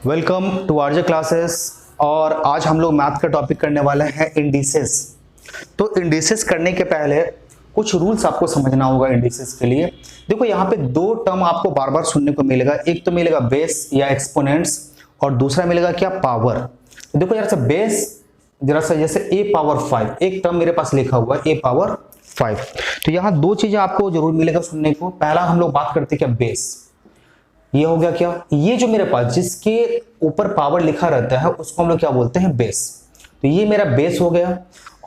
Welcome to RJ classes. और आज हम लोग मैथ का टॉपिक करने वाले हैं इंडिसेस। तो इंडिसेस करने के पहले कुछ रूल्स आपको समझना होगा इंडिसेस के लिए। देखो यहाँ पे दो टर्म आपको बार बार सुनने को मिलेगा, एक तो मिलेगा बेस या एक्सपोनेंट्स और दूसरा मिलेगा क्या, पावर। तो देखो जरा सा बेस, जरा सा जैसे a पावर 5 एक टर्म मेरे पास लिखा हुआ है a पावर 5। तो यहाँ दो चीजें आपको जरूर मिलेगा सुनने को। पहला हम लोग बात करते हैं क्या, बेस। ये हो गया क्या, ये जो मेरे पास जिसके ऊपर पावर लिखा रहता है उसको हम लोग क्या बोलते हैं, बेस। तो ये मेरा बेस हो गया।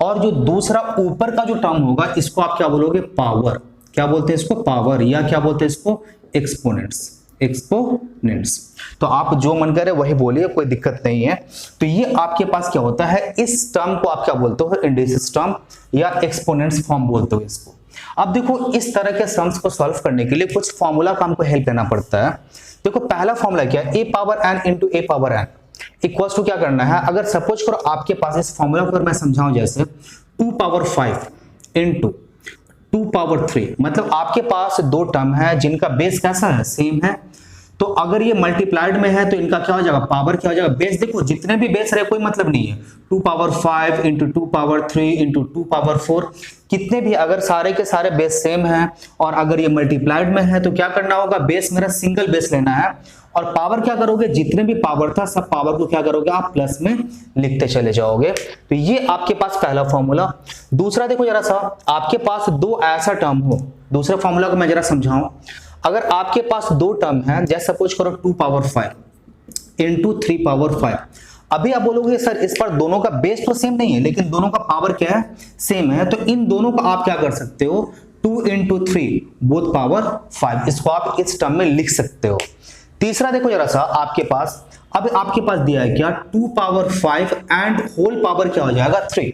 और जो दूसरा ऊपर का जो टर्म होगा इसको आप क्या बोलोगे, पावर। क्या बोलते हैं इसको, पावर, या क्या बोलते हैं इसको, एक्सपोनेंट्स। एक्सपोनेंट्स। तो आप जो मन करे वही बोलिए, कोई दिक्कत नहीं है। तो ये आपके पास क्या होता है, इस टर्म को आप क्या बोलते हो, इंडिसेस टर्म या एक्सपोनेंट्स फॉर्म बोलते हो इसको। अब देखो इस तरह के सम्स को सॉल्व करने के लिए कुछ फॉर्मूला का हमको हेल्प लेना पड़ता है। देखो पहला फॉर्मूला क्या है, a power n into a power n equals to क्या करना है। अगर सपोज करो आपके पास इस फॉर्मूला को मैं समझाऊं, जैसे 2 पावर 5 इंटू 2 पावर 3, मतलब आपके पास दो टर्म है जिनका बेस कैसा है, सेम है। तो अगर ये मल्टीप्लाइड में है तो इनका क्या हो जाएगा, पावर क्या हो जाएगा, बेस। देखो जितने भी बेस रहे कोई मतलब नहीं है, 2 power 5 into 2 power 3 into 2 power 4, कितने भी अगर सारे के सारे बेस सेम हैं और अगर ये मल्टीप्लाइड में है तो क्या करना होगा, बेस मेरा सिंगल बेस लेना है और पावर क्या करोगे, जितने भी पावर था सब पावर को क्या करोगे आप, प्लस में लिखते चले जाओगे। तो ये आपके पास पहला फॉर्मूला। दूसरा देखो जरा सा, आपके पास दो ऐसा टर्म हो, दूसरे फॉर्मूला को मैं जरा समझाऊं। अगर आपके पास दो टर्म है, जैसे सपोज करो 2 पावर 5 इंटू 3 पावर 5। अभी आप बोलोगे सर इस पर दोनों का बेस तो सेम नहीं है लेकिन दोनों का पावर क्या है, सेम है। तो इन दोनों को आप क्या कर सकते हो, 2 इंटू 3 बोथ पावर 5, इसको आप इस टर्म में लिख सकते हो। तीसरा देखो जरा सा, आपके पास अब आपके पास दिया है क्या, 2 पावर 5 एंड होल पावर क्या हो जाएगा, 3।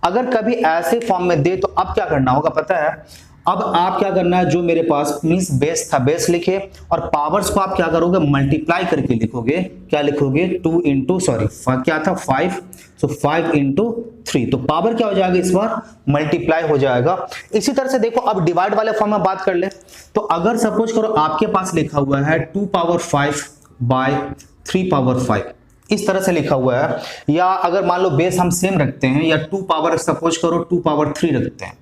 अगर कभी ऐसे फॉर्म में दे तो अब क्या करना होगा पता है, अब आप क्या करना है, जो मेरे पास मींस बेस था बेस लिखे और पावर्स को आप क्या करोगे, मल्टीप्लाई करके लिखोगे। क्या लिखोगे, 2 इंटू सॉरी क्या था 5, तो 5 इंटू 3, तो पावर क्या हो जाएगा इस बार, मल्टीप्लाई हो जाएगा। इसी तरह से देखो अब डिवाइड वाले फॉर्म में बात कर ले। तो अगर सपोज करो आपके पास लिखा हुआ है 2 पावर 5 बाय 3 पावर 5, इस तरह से लिखा हुआ है। या अगर मान लो बेस हम सेम रखते हैं या 2 पावर सपोज करो 2 पावर 3 रखते हैं।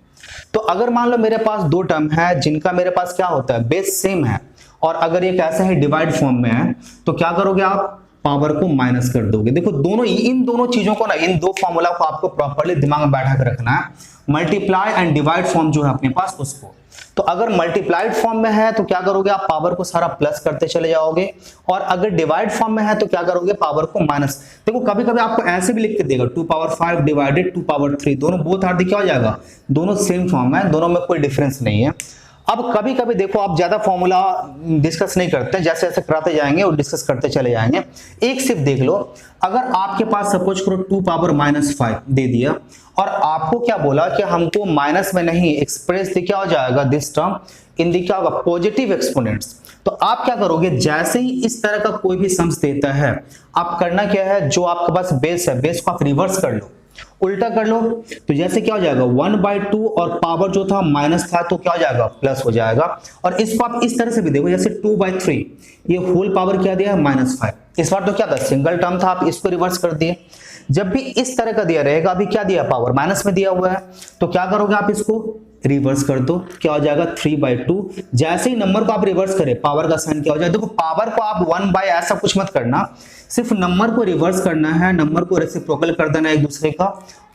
तो अगर मान लो मेरे पास दो टर्म है जिनका मेरे पास क्या होता है, बेस सेम है और अगर ये कैसे है, डिवाइड फॉर्म में है, तो क्या करोगे आप, पावर को माइनस कर दोगे। देखो दोनों, इन दोनों चीजों को ना, इन दो फॉर्मूला को आपको प्रॉपर्ली दिमाग में बैठा कर रखना है। मल्टीप्लाई एंड डिवाइड फॉर्म जो है अपने पास उसको, तो अगर मल्टीप्लाइड फॉर्म में है तो क्या करोगे आप, पावर को सारा प्लस करते चले जाओगे और अगर डिवाइड फॉर्म में है तो क्या करोगे, पावर को माइनस। देखो कभी कभी आपको ऐसे भी लिख के देगा 2 पावर 5 डिवाइडेड 2 पावर 3, दोनों बोथ आर क्या हो जाएगा, दोनों सेम फॉर्म है, दोनों में कोई डिफरेंस नहीं है। अब कभी कभी देखो आप ज्यादा फॉर्मूला डिस्कस नहीं करते, जैसे जैसे कराते जाएंगे और डिस्कस करते चले जाएंगे। एक सिर्फ देख लो, अगर आपके पास सपोज करो 2 पावर -5 दे दिया और आपको क्या बोला कि हमको माइनस में नहीं एक्सप्रेस क्या हो जाएगा, दिस टर्म इन दी क्या होगा, पॉजिटिव एक्सपोनेंट्स। तो आप क्या करोगे, जैसे ही इस तरह का कोई भी सम्स देता है, आप करना क्या है, जो आपके पास बेस है बेस को आप रिवर्स कर लो, उल्टा कर लो। तो जैसे क्या हो जाएगा 1/2 और पावर जो था माइनस था तो क्या हो जाएगा, प्लस हो जाएगा। और इसको आप इस तरह से भी देखो, जैसे 2/3 ये होल पावर क्या दिया है, -5। इस बार तो क्या था, सिंगल टर्म था, आप इसको रिवर्स कर दिए। जब भी इस तरह का दिया रहेगा, अभी क्या दिया, पावर माइनस में दिया हुआ है, तो क्या करोगे आप, इसको रिवर्स कर दो, क्या हो जाएगा 3/2। जैसे ही नंबर को आप रिवर्स करें, पावर का साइन क्या हो जाएगा, देखो पावर को आप 1 ऐसा कुछ मत करना, सिर्फ नंबर को रिवर्स करना है, नंबर को रेसिप्रोकल कर देना एक दूसरे का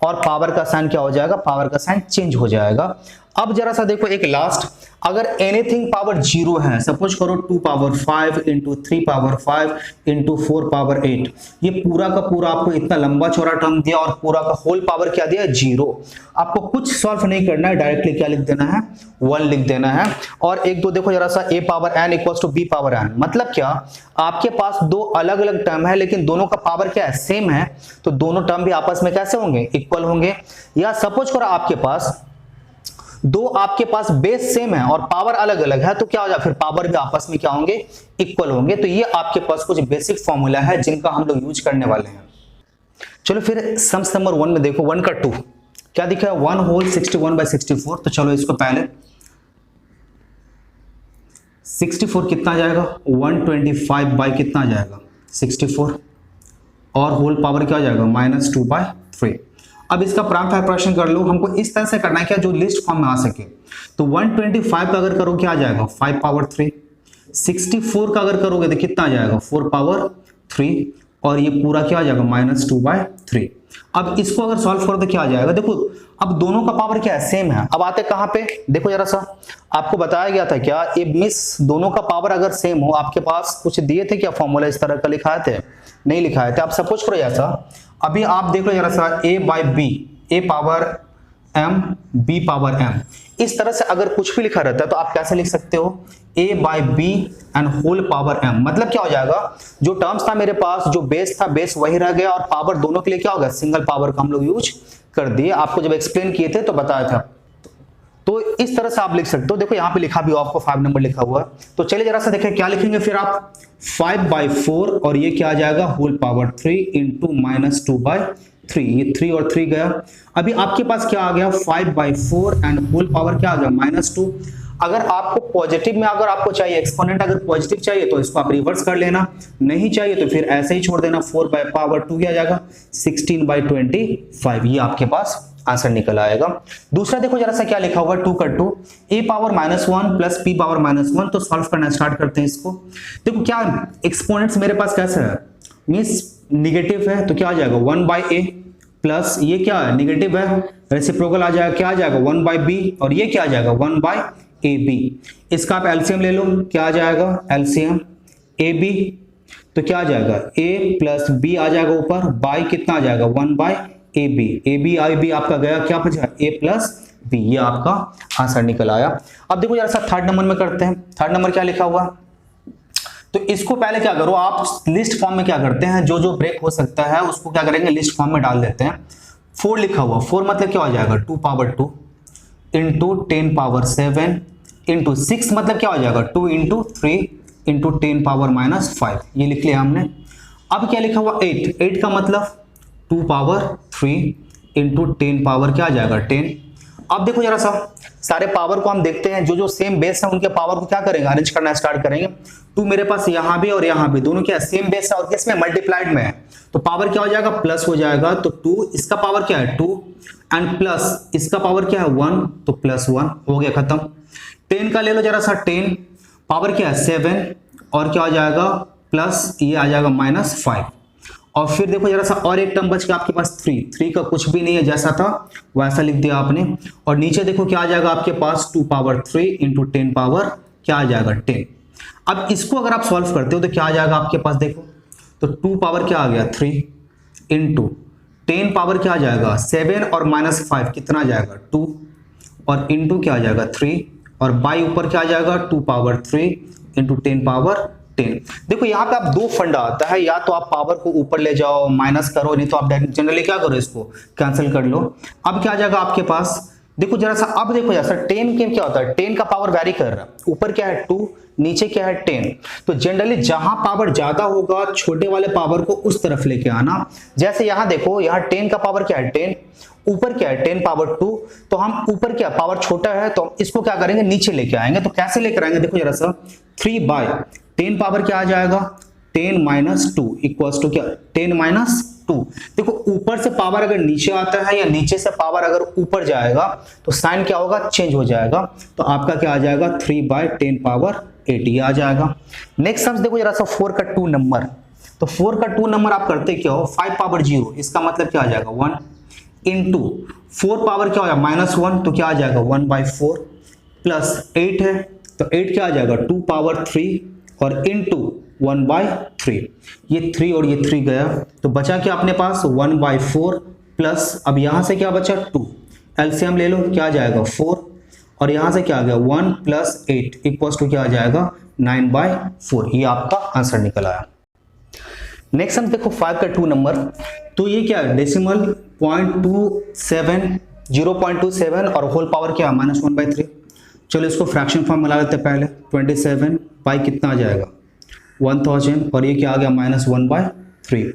और पावर का साइन क्या हो जाएगा, पावर का साइन चेंज हो जाएगा। अब जरा सा देखो एक लास्ट, अगर एनीथिंग पावर 0 है, सपोज करो 2 power 5 into 3 power 5 into 4 power 8, ये पूरा का पूरा आपको इतना लंबा चौड़ा टर्म दिया और पूरा का होल पावर क्या दिया, 0। आपको कुछ सॉल्व नहीं करना है, डायरेक्टली क्या लिख देना है, 1 लिख देना है। और एक दो देखो जरा सा, a power n equals to b power n, मतलब क्या, आपके पास दो अलग अलग टर्म है लेकिन दोनों का पावर क्या है, सेम है, तो दोनों टर्म भी आपस में कैसे होंगे, इक्वल होंगे। या सपोज करो आपके पास दो, आपके पास बेस सेम है और पावर अलग अलग है, तो क्या हो जाए, फिर पावर भी आपस में क्या होंगे, इक्वल होंगे। तो ये आपके पास कुछ बेसिक फॉर्मूला है जिनका हम लोग यूज करने वाले हैं। चलो फिर सम्स नंबर 1 में देखो, 1 का 2 क्या दिखा है, 1 होल 61/64। तो चलो इसको पहले 64 कितना आ जाएगा, 125 बाई कितना आ जाएगा 64 और होल पावर क्या हो जाएगा -2/3। अब इसका प्राइम फैक्टराइजेशन कर लो, हमको इस तरह से करना है क्या जो लिस्ट फॉर्म में आ सके। तो 125 का अगर करो क्या आ जाएगा 5/3, 64 का अगर करोगे तो कितना आ जाएगा 4/3 और ये पूरा क्या आ जाएगा -2/3। अब इसको अगर सॉल्व करो तो क्या आ जाएगा, देखो अब दोनों का पावर क्या है सेम है। अब आते कहां पे, देखो जरा सा आपको बताया गया था क्या ये मिस दोनों का पावर अगर सेम हो, आपके पास कुछ दिए थे क्या फॉर्मूला इस तरह का लिखाए थे, नहीं लिखाए थे। आप सपोज करो जैसा अभी आप देख लो जरा सा a/b, a power m b power m, इस तरह से अगर कुछ भी लिखा रहता है तो आप कैसे लिख सकते हो a/b and whole power m। मतलब क्या हो जाएगा, जो टर्म्स था मेरे पास, जो बेस था बेस वही रह गया और पावर दोनों के लिए क्या होगा सिंगल पावर का हम लोग यूज कर दिए। आपको जब एक्सप्लेन किए थे तो बताया था। तो इस तरह से आप लिख सकते हो। देखो यहाँ पे लिखा भी आपको 5 नंबर लिखा हुआ है। तो चलिए जरा सा देखें क्या लिखेंगे फिर आप 5/4 और ये क्या आ जाएगा होल पावर 3 इंटू -2/3। ये 3 और 3 गया। अभी आपके पास क्या आ गया 5/4 एंड होल पावर क्या आ गया -2। अगर आपको पॉजिटिव में अगर आपको चाहिए एक्सपोनेंट अगर पॉजिटिव चाहिए तो इसको आप रिवर्स कर लेना, नहीं चाहिए तो फिर ऐसे ही छोड़ देना। 4/2 क्या आ जाएगा 16/25। ये आपके पास आंसर निकल आएगा। दूसरा देखो जरा सा क्या लिखा हुआ 2 का 2 a power -1 plus p power -1। तो सॉल्व करना स्टार्ट करते हैं इसको। देखो क्या एक्सपोनेंट्स मेरे पास कैसा है मींस निगेटिव है तो क्या आ जाएगा 1/a प्लस ये क्या है निगेटिव है रेसिप्रोकल आ जाएगा क्या आ जाएगा 1/b और ये क्या आ जाएगा 1/ab। इसका आप एलसीएम ले लो क्या आ जाएगा एलसीएम ab तो क्या आ जाएगा a प्लस b आ जाएगा ऊपर बाई कितना आ जाएगा 1/ab। ab आपका गया क्या बचा a प्लस b। ये आपका आंसर निकल आया। अब देखो जरा सा थर्ड नंबर में करते हैं। थर्ड नंबर क्या लिखा हुआ, तो इसको पहले क्या करो आप लिस्ट फॉर्म में क्या करते हैं जो जो ब्रेक हो सकता है उसको क्या करेंगे लिस्ट फॉर्म में डाल देते हैं। 4 लिखा हुआ 4 मतलब क्या हो जाएगा 2/2 इंटू 10/7 इंटू 6 मतलब क्या हो जाएगा 2 इंटू 3 इंटू 10⁻⁻5। ये लिख लिया हमने। अब क्या लिखा हुआ 8 का मतलब 2/3 इंटू 10 पावर क्या आ जाएगा 10। अब देखो जरा सा सारे पावर को हम देखते हैं जो जो सेम बेस है उनके पावर को क्या करेंगे अरेंज करना स्टार्ट करेंगे। 2 मेरे पास यहाँ भी और यहाँ भी दोनों क्या सेम बेस है और किसमें मल्टीप्लाइड में है तो पावर क्या हो जाएगा प्लस हो जाएगा। तो 2 इसका पावर क्या है 2 एंड प्लस इसका पावर क्या है 1 तो +1 हो गया खत्म। 10 का ले लो जरा सा 10 पावर क्या है 7 और क्या हो जाएगा प्लस ये आ जाएगा -5। और फिर देखो जरा सा और एक टर्म बच के आपके पास 3 का कुछ भी नहीं है जैसा था वैसा लिख दिया आपने। और नीचे देखो क्या आ जाएगा आपके पास 2/3 इंटू 10 पावर क्या आ जाएगा 10। अब इसको अगर आप सॉल्व करते हो तो क्या आ जाएगा आपके पास देखो तो 2 पावर क्या आ गया 3 इंटू 10 पावर क्या आ जाएगा 7 और -5 कितना आ जाएगा 2 और इंटू क्या आ जाएगा 3 और बाई ऊपर क्या आ जाएगा 2/3 इंटू 10 पावर 10। देखो यहाँ पे आप दो फंडा आता है या तो आप पावर को ऊपर ले जाओ माइनस करो नहीं तो आप जनरली क्या करो इसको कैंसिल कर लो। अब क्या आ जाएगा आपके पास देखो जरा सा अब देखो जैसा 10 के क्या होता है 10 का पावर वैरी कर रहा है ऊपर क्या है 2 नीचे क्या है 10। तो जनरली जहां पावर ज्यादा होगा छोटे वाले पावर को उस तरफ लेके आना। जैसे यहाँ देखो यहाँ 10 का पावर क्या है 10 ऊपर क्या है 10/2 तो हम ऊपर क्या पावर छोटा है तो इसको क्या करेंगे नीचे लेके आएंगे। तो कैसे लेकर आएंगे देखो जरा सा 3/10 पावर क्या आ जाएगा 10-2 इक्वल्स टू क्या 10-2। देखो ऊपर से पावर अगर नीचे आता है या नीचे से पावर अगर ऊपर जाएगा तो साइन क्या होगा चेंज हो जाएगा। तो आपका क्या आ जाएगा 3/10⁸ ये आ जाएगा। नेक्स्ट सम देखो जरा सा 4 का 2 नंबर। तो 4 का 2 नंबर आप करते क्या हो 5/0 इसका मतलब क्या आ जाएगा 1 इंटू 4 पावर क्या हो जाएगा -1 तो क्या आ जाएगा 1/4 प्लस 8 है तो 8 क्या आ जाएगा 2/3 और इंटू 1/3। ये 3 और ये 3 गया तो बचा क्या अपने पास 1/4 प्लस अब यहां से क्या बचा 2 एलसीएम ले लो क्या आ जाएगा 4 और यहां से क्या आ गया 1 + 8 इक्वल्स टू क्या आ जाएगा 9/4। ये आपका आंसर निकल आया। नेक्स्ट हम देखो 5 का 2 नंबर। तो ये क्या है डेसिमल 0.27 और होल पावर क्या है -1/3। चलो इसको फ्रैक्शन फॉर्म में ला लेते हैं पहले 27 बाई कितना आ जाएगा 1000 और ये क्या आ गया -1/3।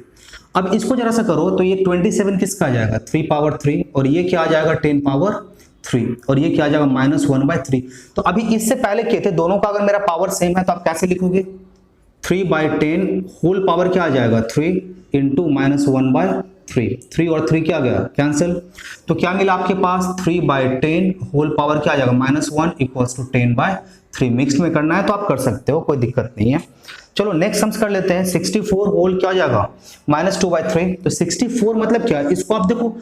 अब इसको जरा सा करो तो ये 27 किसका आ जाएगा 3/3 और ये क्या आ जाएगा 10/3 और ये क्या आ जाएगा -1/3। तो अभी इससे पहले क्या थे दोनों का अगर मेरा पावर सेम है तो आप कैसे लिखोगे 3/10 होल पावर क्या आ जाएगा 3 इंटू -1/3, 3 और 3 क्या गया कैंसिल, तो क्या मिला आपके पास 3/10 होल पावर क्या आ जाएगा -1 इक्वल्स टू 10/3। मिक्स में करना है तो आप कर सकते हो, कोई दिक्कत नहीं है। चलो नेक्स्ट सम्स कर लेते हैं। 64 होल क्या आ जाएगा -2/3, तो 64 मतलब क्या, इसको आप देखो,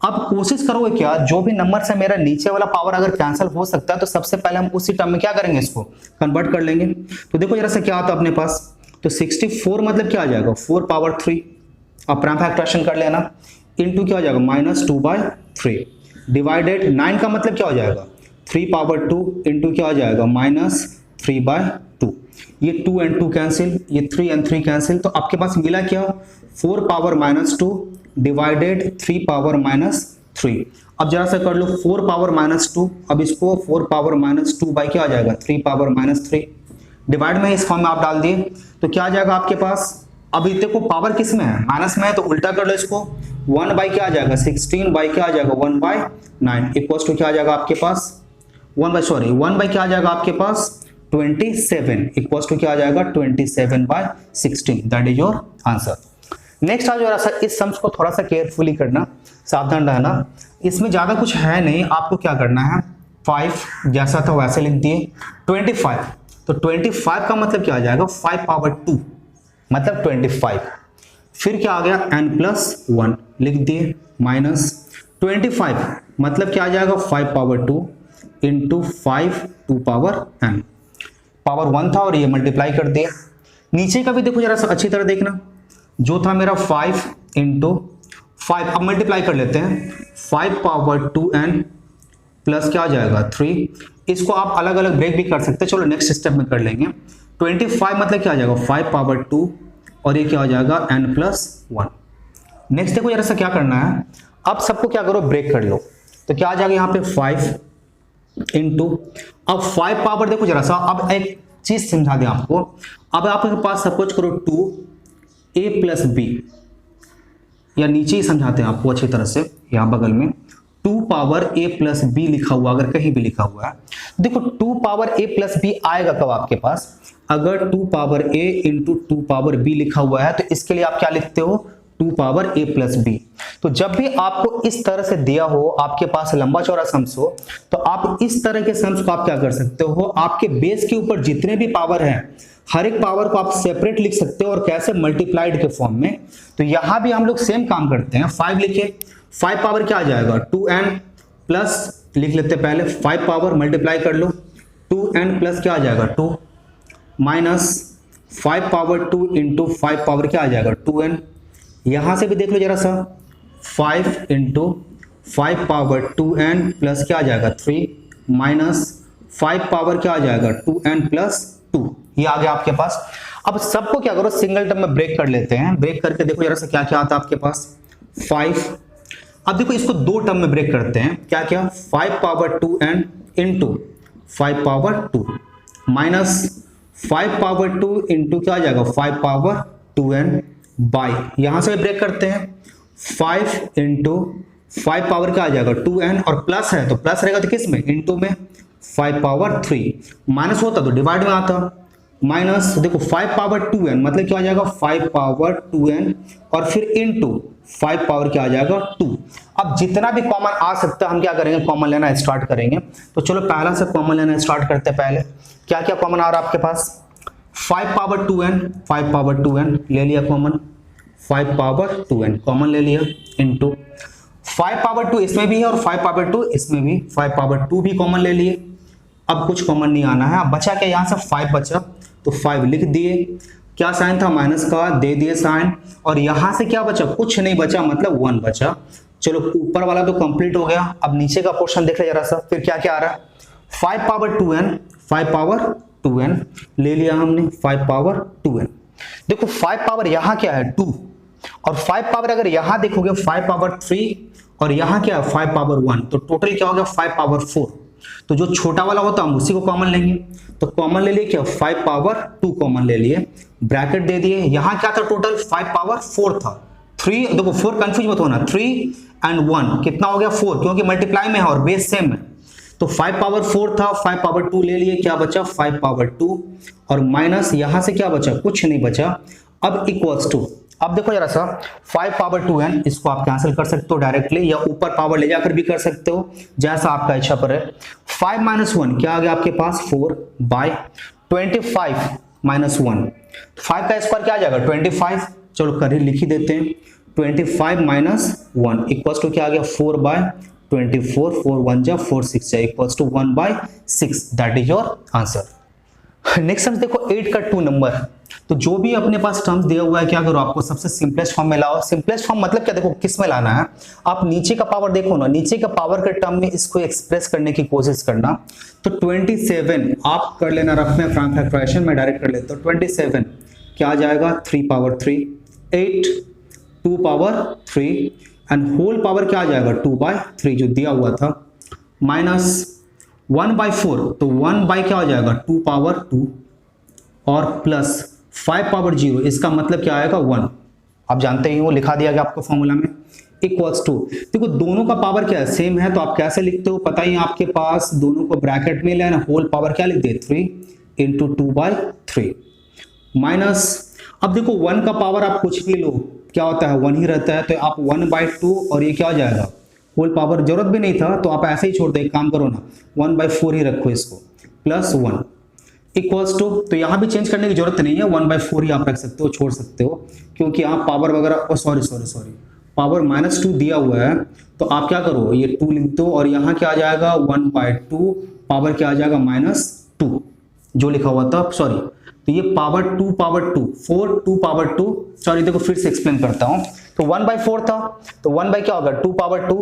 अब कोशिश करोगे क्या, जो भी नंबर से मेरा नीचे वाला पावर अगर कैंसिल हो सकता है तो सबसे पहले हम उसी टर्म में क्या करेंगे, इसको कन्वर्ट कर लेंगे। तो देखो जरा सा क्या आता है अपने पास, तो 64 मतलब क्या आ जाएगा 4/3, अब प्राइम फैक्टराइजेशन कर लेना, इनटू क्या हो जाएगा -2/3 डिवाइडेड 9 का मतलब क्या हो जाएगा 3/2 इंटू क्या हो जाएगा -3/2। ये 2 and 2 कैंसिल, ये 3 and 3 कैंसिल, तो आपके पास मिला क्या 4/-2 डिवाइडेड 3/-3। अब जरा सा कर लो 4/-2, अब इसको 4/-2 बाई क्या आ जाएगा 3/-3 डिवाइड में इस फॉर्म में आप डाल दिए तो क्या आ जाएगा आपके पास। अभी देखो पावर किस में है, माइनस में है, तो उल्टा कर लो इसको, 1 बाई क्या आ जाएगा 16 बाई क्या आ जाएगा 1/9 इक्वल्स टू क्या आ जाएगा आपके पास 1 बाई क्या आ जाएगा आपके पास 27 इक्वल्स टू क्या आ जाएगा 27/16। That is your answer. Next आज जरा इस सम्स को थोड़ा सा केयरफुली करना, सावधान रहना, इसमें ज्यादा कुछ है नहीं, आपको क्या करना है 5 जैसा था वैसे लिख दिए, 25, तो 25 का मतलब क्या आ जाएगा 5/2 मतलब 25, फिर क्या आ गया n+1 लिख दिए, माइनस 25 मतलब क्या आ जाएगा 5/2 इंटू 5 2n, पावर 1 था और ये मल्टीप्लाई कर दिया। नीचे का भी देखो जरा सा अच्छी तरह देखना, जो था मेरा 5 इंटू 5, अब मल्टीप्लाई कर लेते हैं 5/2n प्लस क्या आ जाएगा 3, इसको आप अलग अलग ब्रेक भी कर सकते हैं, चलो नेक्स्ट स्टेप में कर लेंगे। 25 मतलब क्या आ जाएगा 5/2 और ये क्या हो जाएगा n+1। नेक्स्ट देखो जरा सा क्या करना है, अब सबको क्या करो ब्रेक कर लो, तो क्या आ जाएगा यहाँ पे 5 इंटू, अब 5 पावर देखो जरा सा, अब एक चीज समझा दें आपको, अब आपके पास सपोज करो 2a + b, या नीचे ही समझाते हैं आपको अच्छी तरह से, यहाँ बगल में 2a + b लिखा हुआ, अगर कहीं भी लिखा हुआ है देखो 2a + b आएगा कब आपके पास, अगर 2a इंटू 2b लिखा हुआ है तो इसके लिए आप क्या लिखते हो 2a + b। तो जब भी आपको इस तरह से दिया हो, आपके पास लंबा चौड़ा सम्स हो, तो आप इस तरह के सम्स को आप क्या कर सकते हो, आपके बेस के ऊपर जितने भी पावर हैं हर एक पावर को आप सेपरेट लिख सकते हो और कैसे मल्टीप्लाइड के फॉर्म में। तो यहां भी हम लोग सेम काम करते हैं, 5 लिखे, 5 पावर क्या आ जाएगा 2n प्लस लिख लेते हैं पहले, 5 पावर मल्टीप्लाई कर लो 2n प्लस क्या आ जाएगा 2 माइनस 5/2 इंटू 5 पावर क्या आ जाएगा 2n, यहां से भी देख लो जरा सा 5 इंटू 5/2n प्लस क्या आ जाएगा 3 माइनस 5 पावर क्या आ जाएगा 2n + 2, ये आ गया आपके पास। अब सबको क्या करो सिंगल टर्म में ब्रेक कर लेते हैं, ब्रेक करके देखो जरा सा क्या क्या आता है आपके पास 5। अब देखो इसको दो टर्म में ब्रेक करते हैं, क्या क्या 5/2n इंटू 5/2 माइनस 5/2 इंटू क्या आ जाएगा 5/2n बाई, यहां से ब्रेक करते हैं 5 इंटू 5 पावर क्या आ जाएगा 2n और प्लस है तो प्लस रहेगा तो किस में इंटू में 5/3, माइनस होता तो डिवाइड में आता, माइनस देखो 5/2n मतलब क्या आ जाएगा 5/2n और फिर इंटू 5 पावर क्या आ जाएगा 2। अब जितना भी कॉमन आ सकता है हम क्या करेंगे कॉमन लेना स्टार्ट करेंगे, तो चलो पहला से कॉमन लेना स्टार्ट करते हैं। पहले क्या क्या कॉमन आ रहा है आपके पास 5/2n ले लिया कॉमन, 5/2n कॉमन ले लिया इंटू 5/2 इसमें भी है और 5/2 इसमें भी, 5/2 भी कॉमन ले लिए। अब कुछ कॉमन नहीं आना है, अब बचा क्या यहां से 5 बचा तो 5 लिख दिए, क्या साइन था माइनस का दे दिए साइन, और यहां से क्या बचा कुछ नहीं बचा मतलब 1 बचा। चलो ऊपर वाला तो कंप्लीट हो गया, अब नीचे का पोर्शन देख ले जरा सा, फिर क्या क्या आ रहा है 5/2n ले लिया हमने 5/2n। देखो 5 पावर यहां क्या है 2 और 5 पावर अगर यहां देखोगे 5/3 और यहां क्या है 5/1, तो टोटल क्या हो गया 5/4। तो जो छोटा वाला होता है हम उसी को कॉमन लेंगे, तो कॉमन ले लिए क्या 5/2 कॉमन ले लिए, ब्रैकेट दे दिए, यहां क्या था टोटल 5/4 था, 3 देखो 4 कंफ्यूज मत होना, 3 and 1 कितना हो गया 4 क्योंकि मल्टीप्लाई में है और बेस सेम है, तो 5 पावर 4 था, 5 पावर 2 ले लिए, क्या बचा 5 पावर 2 और माइनस यहां से क्या बचा, कुछ नहीं बचा। अब इक्वल्स टू, अब देखो जरा सा 5 पावर 2 है, इसको आप कैंसिल कर सकते हो डायरेक्टली या ऊपर पावर ले जाकर भी कर सकते हो, जैसा आपका इच्छा पर है। 5 माइनस 1 क्या आ गया आपके पास 4 बाय 25 माइनस 1, 5 का स्क्वायर क्या आ जाएगा 25, चलो कर लिख ही देते हैं। 25 माइनस 1 इक्वल्स टू क्या आ गया 4 बाय 24, 4 1 जा 4 6 equals to 1 by 6, that is your answer. Next terms देखो 8 का 2 नंबर, तो जो भी अपने पास टर्म्स दिया हुआ है क्या करो आपको सबसे सिंपलेस्ट फॉर्म में लाओ। सिंपलेस्ट फॉर्म मतलब क्या, देखो किस में लाना है, आप नीचे का पावर देखो ना, नीचे का पावर के टर्म में इसको एक्सप्रेस करने की कोशिश करना। तो 27 आप कर लेना रफ में फैक्टराइजेशन में डायरेक्ट कर लेते हो। 27 क्या आ जाएगा 3 power 3, 8 2 power 3 and whole power क्या आ जाएगा 2 बाय 3 जो दिया हुआ था, माइनस 1 बाय 4, तो 1 बाय क्या हो जाएगा 2 पावर 2 और प्लस 5 पावर 0, इसका मतलब क्या आएगा 1, आप जानते ही हो लिखा दिया गया आपको फॉर्मूला में, इक्वल्स टू, देखो दोनों का पावर क्या है सेम है, तो आप कैसे लिखते हो पता ही आपके पास, दोनों को ब्रैकेट में लेना, होल पावर क्या लिख दे 3 इंटू 2 बाय 3 माइनस, अब देखो 1 का पावर आप कुछ भी लो क्या होता है 1 ही रहता है, तो आप 1 बाय 2 और ये क्या हो जाएगा होल पावर, जरूरत भी नहीं था तो आप ऐसे ही छोड़ दो, एक काम करो ना 1 बाय 4 ही रखो इसको, प्लस 1 इक्वल्स टू, तो यहां भी चेंज करने की जरूरत नहीं है, 1 बाय 4 ही आप रख सकते हो, छोड़ सकते हो, क्योंकि आप पावर वगैरह सॉरी पावर -2 दिया हुआ है, तो आप क्या करो ये 2 लिख दो और यहाँ क्या आ जाएगा 1 बाय 2 पावर क्या आ जाएगा -2 जो लिखा हुआ था, सॉरी तो ये पावर 2 पावर 2 4 2 पावर 2, सॉरी देखो फिर से एक्सप्लेन करता हूं, तो 1 बाय 4 था, तो 1 बाय क्या होगा 2 पावर 2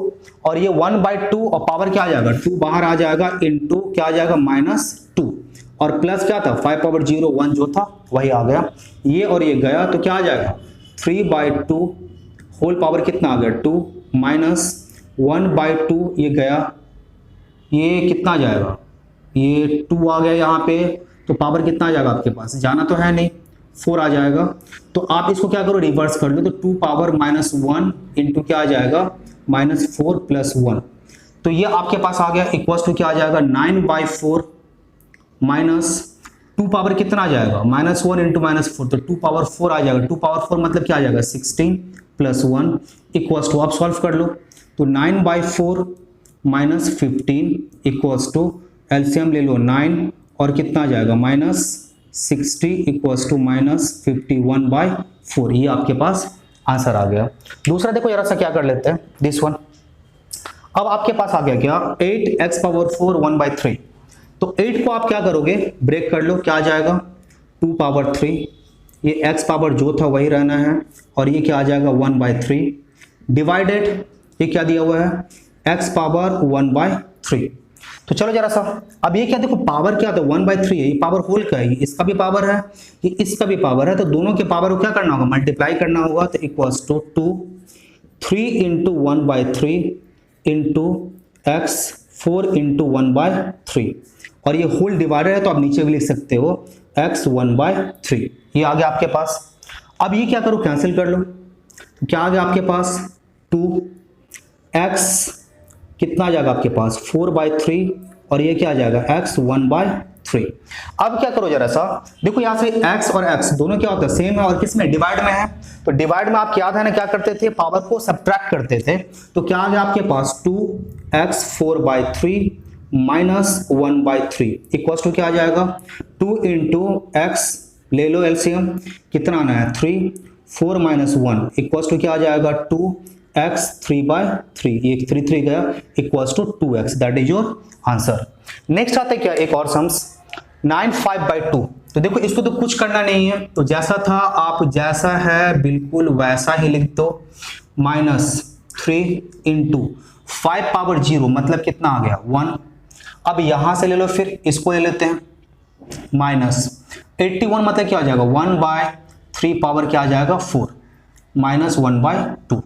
और ये 1 बाय 2 और पावर क्या आ जाएगा 2 बाहर आ जाएगा इनटू क्या आ जाएगा -2 और प्लस क्या था 5 पावर 0 1 जो था वही आ गया, ये और ये गया तो क्या आ जाएगा 3 बाय 2 होल पावर कितना आ गया 2 माइनस 1 बाय 2 ये गया, ये कितना आ जाएगा ये 2 आ गया यहाँ पे, तो पावर कितना आ जाएगा आपके पास, जाना तो है नहीं 4 आ जाएगा, तो आप इसको क्या करो रिवर्स कर लो, तो 2 पावर -1 इंटू क्या आ जाएगा -4 प्लस 1, तो ये आपके पास आ गया इक्वल्स टू क्या आ जाएगा 9 बाय 4 माइनस 2 पावर कितना आ जाएगा -1 इंटू -4, तो 2 पावर 4 आ जाएगा, 2 पावर 4 मतलब क्या आ जाएगा 16 प्लस 1 इक्वल्स टू, आप सॉल्व कर लो, तो 9 by 4 minus 15 equals to LCM ले लो 9 और कितना आ जाएगा -60 इक्वल्स टू -51 बाय 4, ये आपके पास आंसर आ गया। दूसरा देखो जरा सा क्या कर लेते हैं दिस वन, अब आपके पास आ गया क्या 8x पावर 4 1 बाय 3, तो 8 को आप क्या करोगे ब्रेक कर लो, क्या आ जाएगा 2 पावर 3, ये x पावर जो था वही रहना है और ये क्या आ जाएगा 1 बाय 3 डिवाइडेड, ये क्या दिया हुआ है x पावर 1 बाय 3, तो चलो जरा सा अब ये क्या देखो पावर क्या था 1 बाय 3 है, ये पावर होल का है, इसका भी पावर है ये इसका भी पावर है, तो दोनों के पावर को क्या करना होगा मल्टीप्लाई करना होगा, तो equals to 2 3 into 1 by 3 into x 4 into 1 by 3 और ये होल डिवाइडर है तो आप नीचे भी लिख सकते हो x 1 बाय 3, ये आ गया आपके पास। अब ये क्या करो कैंसिल कर लो, तो क्या आ गया आपके पास 2x कितना आ जाएगा आपके पास 4 बाय 3 और ये क्या आ जाएगा x 1 बाय 3। अब क्या करो जरा सा देखो यहाँ से x और x दोनों क्या होता है सेम है और किस में डिवाइड में है, तो डिवाइड में आप याद है ना क्या करते थे पावर को सब्ट्रैक्ट करते थे, तो क्या आ गया आपके पास 2x 4 by 3 minus 1 by 3 equals to क्या आ जाएगा 2 इंटू x ले लो एलसीएम कितना आना है 3 4 माइनस 1 इक्वल्स टू क्या आ जाएगा 2x 3 बाय 3, ये 3 गया equals to 2x, that is your answer. Next आता है क्या एक और सम्स 9 5 बाय 2, तो देखो इसको तो कुछ करना नहीं है, तो जैसा था आप जैसा है बिल्कुल वैसा ही लिख दो, -3 इंटू 5 पावर 0 मतलब कितना आ गया 1, अब यहां से ले लो फिर इसको ले लेते हैं -81 मतलब क्या आ जाएगा 1 बाय 3 पावर क्या आ जाएगा 4 -1 बाय 2,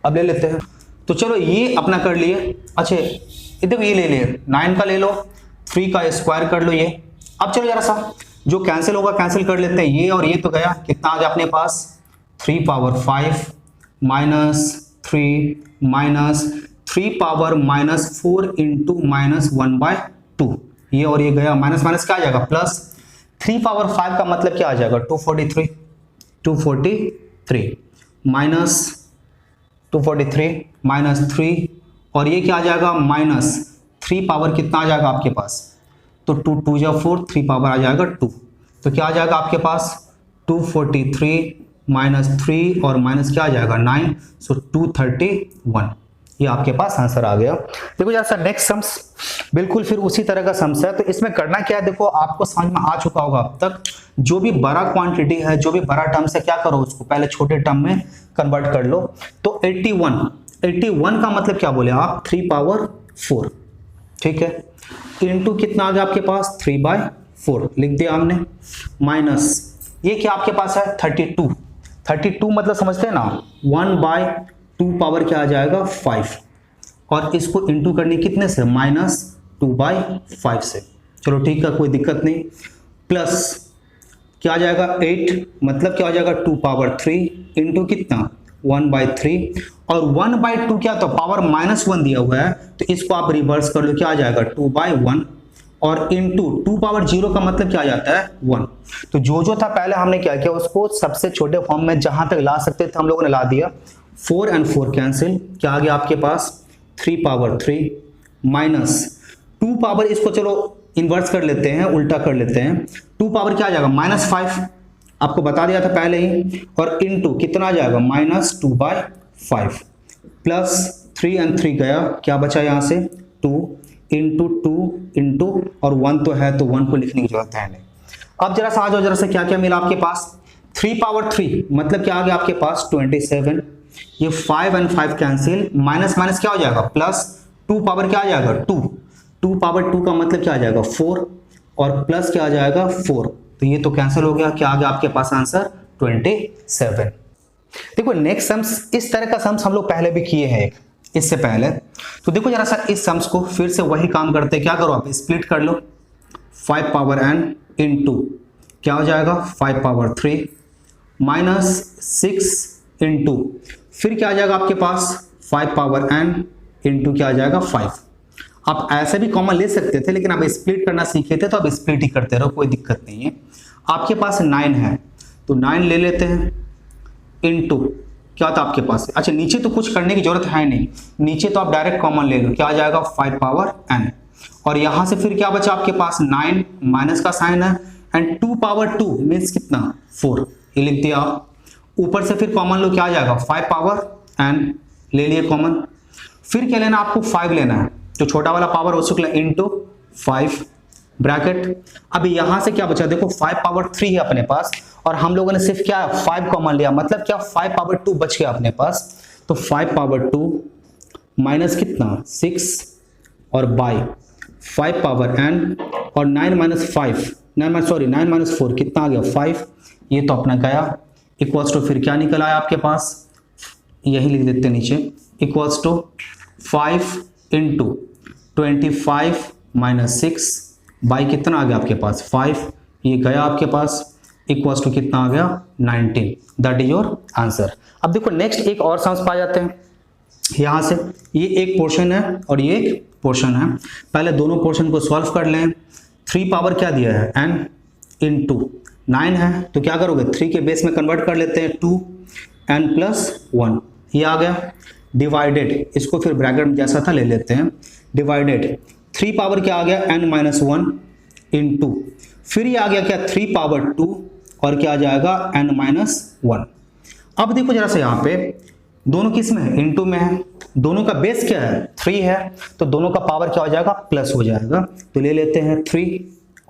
अब ले लेते हैं, तो चलो ये अपना कर लिए, अच्छा देखो ये ले लिए 9 का ले लो 3 का स्क्वायर कर लो ये, अब चलो जरा सा जो कैंसिल होगा कैंसिल कर लेते हैं, ये और ये तो गया, कितना आ गया अपने पास 3 पावर 5 -3 3 पावर -4 इंटू -1/2, ये और ये गया, माइनस माइनस क्या आ जाएगा प्लस, 3 पावर 5 का मतलब क्या आ जाएगा 243 माइनस 243 माइनस 3, और ये क्या आ जाएगा -3 पावर कितना आ जाएगा आपके पास, तो 2 2 जा 4, 3 पावर आ जाएगा 2, तो क्या आ जाएगा आपके पास 243 माइनस 3 और माइनस क्या आ जाएगा 9, सो 231, ये आपके पास आंसर आ गया। देखो जरा सा नेक्स्ट सम्स बिल्कुल फिर उसी तरह का सम्स है, तो इसमें करना क्या है, देखो आपको समझ में आ चुका होगा अब तक, जो भी बड़ा क्वांटिटी है, जो भी बड़ा टर्म है, क्या करो उसको पहले छोटे टर्म में कन्वर्ट कर लो। तो 81 का मतलब क्या बोले आप 3 पावर 4, ठीक है, इंटू कितना आ गया आपके पास 3/4 लिख दिया हमने, माइनस ये क्या आपके पास है 32 मतलब समझते हैं ना 1/2 पावर क्या आ जाएगा 5, और इसको इंटू करने कितने से -2/5 से, चलो ठीक है कोई दिक्कत नहीं, प्लस क्या आ जाएगा 8 मतलब क्या आ जाएगा 2 पावर 3 इंटू कितना 1/3, और 1/2 क्या तो पावर -1 दिया हुआ है, तो इसको आप रिवर्स कर लो, क्या आ जाएगा 2/1, और इंटू 2 पावर 0 का मतलब क्या आ जाता है 1, तो जो था पहले हमने क्या किया उसको सबसे छोटे फॉर्म में जहां तक ला सकते थे हम लोगों ने ला दिया, 4 और 4 कैंसिल, क्या आ गया आपके पास 3 पावर 3 माइनस 2 पावर, इसको चलो इन्वर्स कर लेते हैं, उल्टा कर लेते हैं, 2 पावर क्या आ जाएगा -5, आपको बता दिया था पहले ही, और इंटू कितना आ जाएगा -2/5, प्लस 3 और 3 गया, क्या बचा यहां से 2 इंटू 2 इंटू, और 1 तो है तो 1 को लिखने की जरूरत है नहीं। अब जरा सा आ जाओ, जरा सा क्या क्या मिला आपके पास, 3 पावर 3 मतलब क्या आ गया आपके पास 27, ये 5 और 5 कैंसिल, माइनस माइनस क्या हो जाएगा प्लस, 2 पावर क्या आ जाएगा 2 पावर 2 का मतलब क्या आ जाएगा 4, और प्लस क्या आ जाएगा 4, तो ये तो कैंसिल हो गया, क्या आ गया आपके पास आंसर 27। देखो नेक्स्ट सम्स, इस तरह का सम्स हम लोग पहले भी किए हैं इससे पहले, तो देखो जरा सा इस सम्स को फिर से वही काम करते हैं, क्या करो आप स्प्लिट कर लो, 5 पावर n इंटू क्या हो जाएगा 5 पावर 3 माइनस 6 इंटू फिर क्या आ जाएगा आपके पास 5 पावर n इंटू क्या आ जाएगा 5। आप ऐसे भी कॉमन ले सकते थे, लेकिन आप स्प्लिट करना सीखे थे तो आप स्प्लिट ही करते रहो, कोई दिक्कत नहीं है। आपके पास 9 है तो 9 ले लेते हैं, इंटू क्या था आपके पास, अच्छा नीचे तो कुछ करने की जरूरत है नहीं, नीचे तो आप डायरेक्ट कॉमन ले लो, क्या आ जाएगा 5 पावर n, और यहां से फिर क्या बचा आपके पास 9 माइनस का साइन है, एंड 2 पावर 2 मीन्स कितना 4, ये लिख दिया आप। ऊपर से फिर कॉमन लो, क्या आ जाएगा 5 पावर n ले लिए कॉमन, फिर क्या लेना आपको 5 लेना है, जो छोटा वाला पावर हो चुका इंटू 5 ब्रैकेट। अब यहां से क्या बचा, देखो 5 पावर 3 है अपने पास, और हम लोगों ने सिर्फ क्या 5 कॉमन लिया, मतलब क्या 5 पावर 2 बच गया अपने पास, तो 5 पावर 2 माइनस कितना 6 और बाई 5 पावर n, और 9 माइनस 4 कितना आ गया 5, ये तो अपना गया, इक्वल्स टू फिर क्या निकल आया आपके पास, यही लिख देते नीचे, equals to 5 into 25 minus 6 by कितना आ गया आपके पास 5, ये गया आपके पास, इक्वल्स टू कितना आ गया 19, दैट इज योर आंसर। अब देखो नेक्स्ट एक और सम्स पा जाते हैं, यहां से ये एक पोर्शन है और ये एक पोर्शन है, पहले दोनों पोर्शन को सॉल्व कर लें। 3 पावर क्या दिया है n इंटू 9 है, तो क्या करोगे 3 के बेस में कन्वर्ट कर लेते हैं 2n प्लस 1, ये आ गया, डिवाइडेड, इसको फिर ब्रैकेट में जैसा था ले लेते हैं, डिवाइडेड 3 पावर क्या आ गया n माइनस 1 इंटू फिर ये आ गया क्या 3 पावर 2 और क्या आ जाएगा n माइनस 1। अब देखो जरा सा यहाँ पे दोनों किस में है, इनटू में है, दोनों का बेस क्या है 3 है, तो दोनों का पावर क्या हो जाएगा प्लस हो जाएगा, तो ले लेते हैं 3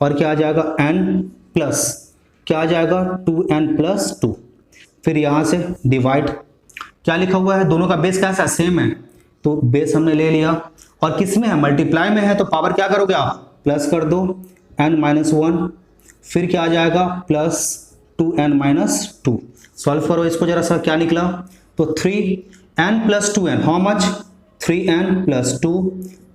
और क्या आ जाएगा n प्लस क्या आ जाएगा 2n प्लस 2, फिर यहाँ से डिवाइड, क्या लिखा हुआ है दोनों का बेस कैसा सेम है, तो बेस हमने ले लिया, और किस में है मल्टीप्लाई में है, तो पावर क्या करोगे आप प्लस कर दो n माइनस 1, फिर क्या आ जाएगा प्लस 2n माइनस 2, सॉल्व करो इसको जरा सा, क्या निकला, तो 3n plus 2n, how much 3n plus 2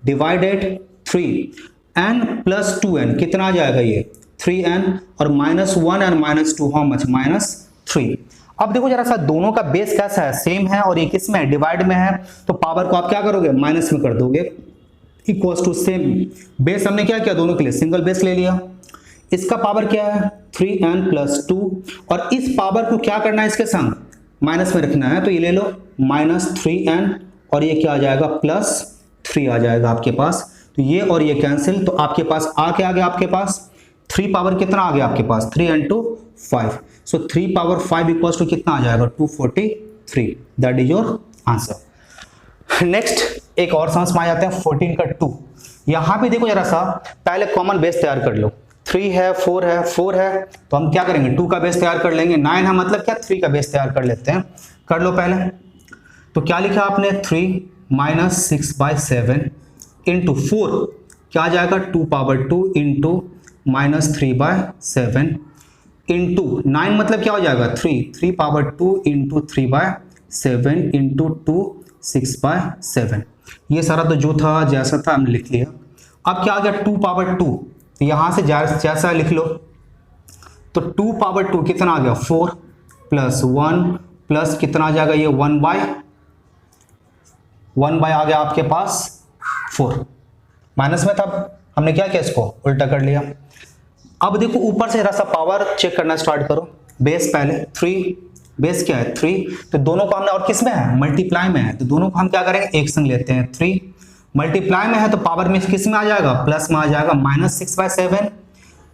divided 3n plus 2n कितना आ जाएगा ये 3n, और minus 1 and minus 2 how much minus 3। अब देखो जरा सा, दोनों का बेस कैसा है, सेम है, और ये किस में है, डिवाइड में है, तो पावर को आप क्या करोगे, माइनस में कर दोगे, इक्वल्स टू सेम। बेस हमने क्या किया, दोनों के लिए सिंगल बेस ले लिया। इसका पावर क्या है 3n + 2, और इस पावर को क्या करना है, इसके संग माइनस में रखना है, तो ये ले लो -3n, और ये क्या आ जाएगा +3 आ जाएगा आपके पास। तो ये और ये कैंसिल, तो आपके पास आ गया आपके पास 3 पावर कितना आ गया आपके पास, 3 × 5, सो 3 पावर 5 इक्वल्स टू कितना आ जाएगा, 243। That is your answer. Next एक और सम में आ जाते हैं 14 का 2। यहां पे देखो जरा सा, पहले कॉमन बेस तैयार कर लो, 3 है, 4 है, 4 है, तो हम क्या करेंगे, 2 का बेस तैयार कर लेंगे, 9 है मतलब क्या, 3 का बेस तैयार कर लेते हैं, कर लो पहले। तो क्या लिखा आपने, 3 - 6/7 इंटू 4 क्या आ जाएगा, 2 पावर 2 इंटू -3/7 इंटू 9 मतलब क्या हो जाएगा, 3 पावर 2 इंटू 3/7 इंटू 2 6/7। ये सारा तो जो था जैसा था हमने लिख लिया। अब क्या आ गया, 2 पावर 2, तो यहां से जैसा लिख लो, तो 2 पावर 2 कितना आ गया, 4 + 1 प्लस कितना आ जाएगा, ये 1/1 आ गया आपके पास 4, माइनस में था, हमने क्या किया, इसको उल्टा कर लिया। अब देखो ऊपर से जरा सा पावर चेक करना स्टार्ट करो, बेस पहले 3, बेस क्या है 3, तो दोनों को हमने, और किस में है, मल्टीप्लाई में है, तो दोनों को हम क्या करेंगे, एक संग लेते हैं, 3 मल्टीप्लाई में है तो पावर में किस में आ जाएगा, प्लस में आ जाएगा, -6/7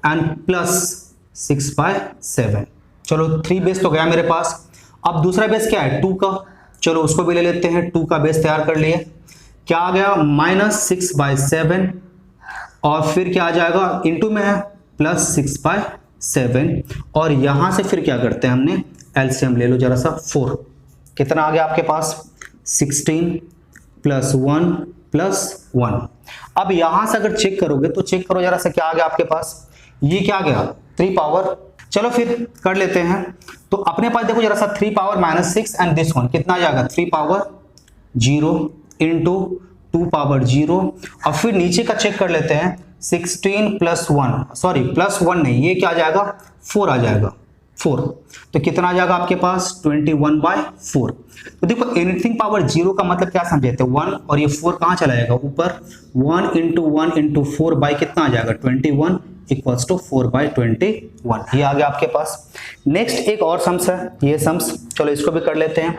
एंड +6/7। चलो 3 बेस तो गया मेरे पास। अब दूसरा बेस क्या है, 2 का, चलो उसको भी ले लेते हैं, 2 का बेस तैयार कर लिए, क्या आ गया, -6/7, और फिर क्या आ जाएगा, इंटू में है +6/7, और यहां से फिर क्या करते हैं, हमने एलसीएम ले लो जरा सा, 4 कितना आ गया आपके पास, 16 + 1 + 1। अब यहां से अगर चेक करोगे तो चेक करो जरा सा, क्या आ गया आपके पास, ये क्या आ गया, 3 पावर, चलो फिर कर लेते हैं। तो अपने पास देखो जरा सा, 3 पावर -6 एंड दिस वन कितना आ जाएगा, 3 पावर 0 इंटू 2 पावर 0, और फिर नीचे का चेक कर लेते हैं, 16 + 1, सॉरी +1 नहीं, ये क्या आ जाएगा, 4 आ जाएगा, 4, तो कितना आ जाएगा आपके पास, 21/4। तो देखो एनीथिंग पावर 0 का मतलब क्या समझे थे, 1, और ये 4 कहाँ चला जाएगा, ऊपर, 1 × 1 × 4 बाई कितना आ जाएगा, 21 इक्वल्स टू 4/21। ये आ गया आपके पास। नेक्स्ट एक और सम्स है, ये सम्स चलो इसको भी कर लेते हैं।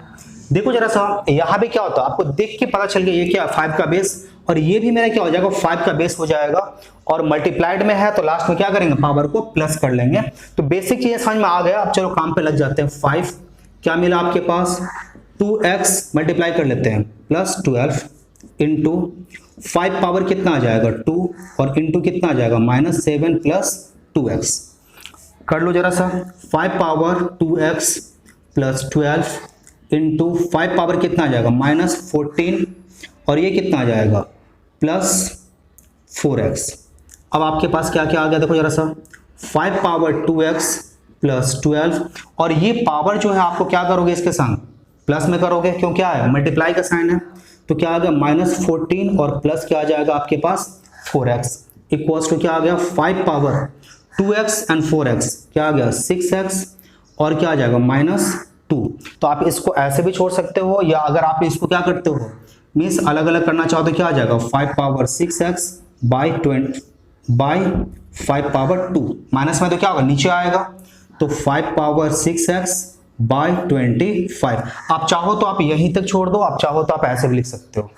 देखो जरा सा, यहाँ पे क्या होता है, आपको देख के पता चल गया, ये क्या 5 का बेस, और ये भी मेरा क्या हो जाएगा, 5 का बेस हो जाएगा, और मल्टीप्लाइड में है तो लास्ट में क्या करेंगे, पावर को प्लस कर लेंगे। तो बेसिक चीज समझ में आ गया। अब चलो काम पे लग जाते हैं। 5 क्या मिला आपके पास, 2x मल्टीप्लाई कर लेते हैं, +12 इंटू 5 पावर कितना आ जाएगा 2, और इंटू कितना आ जाएगा -7 + 2x। कर लो जरा सा, 5 पावर 2x + 12 इंटू 5 पावर कितना आ जाएगा -14, और ये कितना आ जाएगा +4x। अब आपके पास क्या क्या आ गया, देखो जरा सा, 5 पावर 2x + 12, और ये पावर जो है आपको क्या करोगे, इसके संग प्लस में करोगे, क्यों, क्या है, मल्टीप्लाई का साइन है, तो क्या आ गया -14, और प्लस क्या आ जाएगा आपके पास 4x इक्वल्स टू क्या आ गया, 5 पावर 2x एंड 4x क्या आ गया 6x, और क्या आ जाएगा -2। तो आप इसको ऐसे भी छोड़ सकते हो, या अगर आप इसको क्या करते हो, मीन्स अलग अलग करना चाहो तो क्या आ जाएगा, 5 power 6x by 5 power 2, minus में तो क्या होगा, नीचे आएगा, तो 5 पावर 6x बाई 25। आप चाहो तो आप यहीं तक छोड़ दो, आप चाहो तो आप ऐसे भी लिख सकते हो।